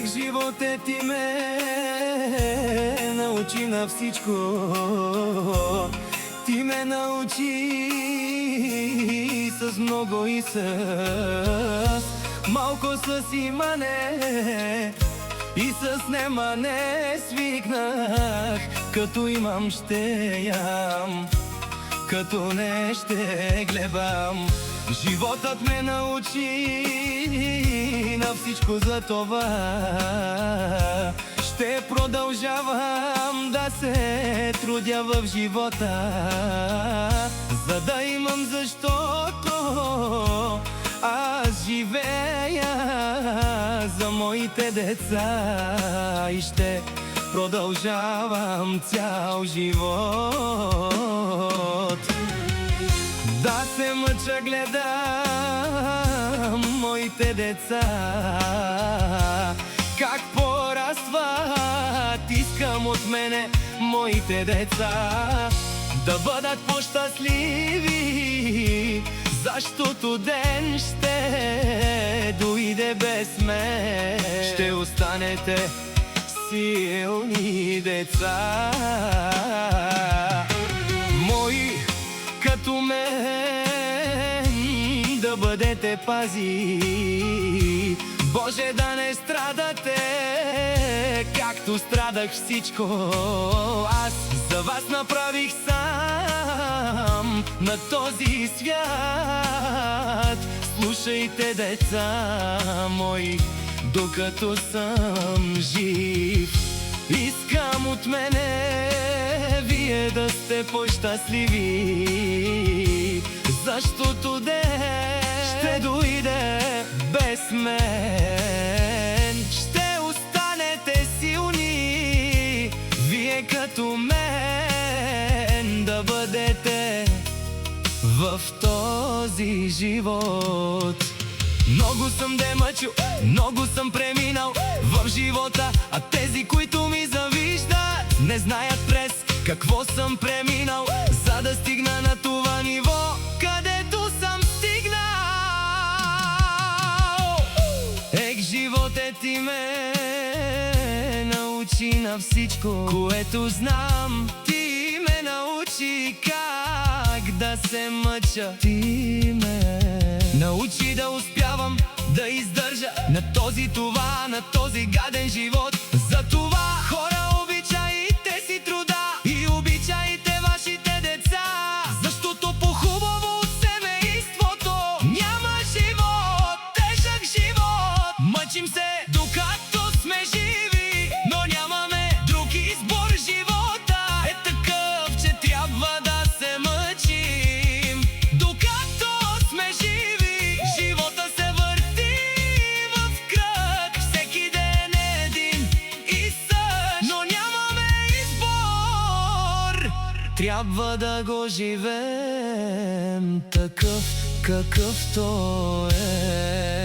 Животе ти ме научи на всичко. Ти ме научи с много и с малко, с имане и с немане свикнах. Като имам ще ям, като не ще гледам. Животът ме научи на всичко, за това ще продължавам да се трудя в живота, за да имам, защото аз живея за моите деца и ще продължавам цял живот да се мъча, гледам моите деца как порастват. Искам от мене моите деца да бъдат по-щастливи, защото ден ще дойде без мен. Ще останете силни деца, мои като мен, да бъдете пази. Боже, да не страдате, както страдах всичко аз. За вас направих сам на този свят. Слушайте, деца мои, докато съм жив. Искам от мене вие да сте по-щастливи, защото ден ще дойде без мен. Ще останете силни, вие като мен, да бъдете в този живот. Много съм мъчил, много съм преминал в живота, а тези, които ми завиждат, не знаят през какво съм преминал, за да стигна на това ниво, където съм стигнал. Животът ти ме научи на всичко, което знам. Ти ме научи как да се мъча. Ти ме научи да успявам, да издържа на този това, на този гаден живот. За това, хора, обичайте си труда и обичайте вашите деца, защото по-хубаво от семейството няма живот. Тежък живот, мъчим се докато сме живи, но нямаме друг избор. Живота е такъв, че трябва да се мъчим докато сме живи. Живота се върти в кръг, всеки ден един и същ, но нямаме избор. Трябва да го живеем такъв, какъвто е.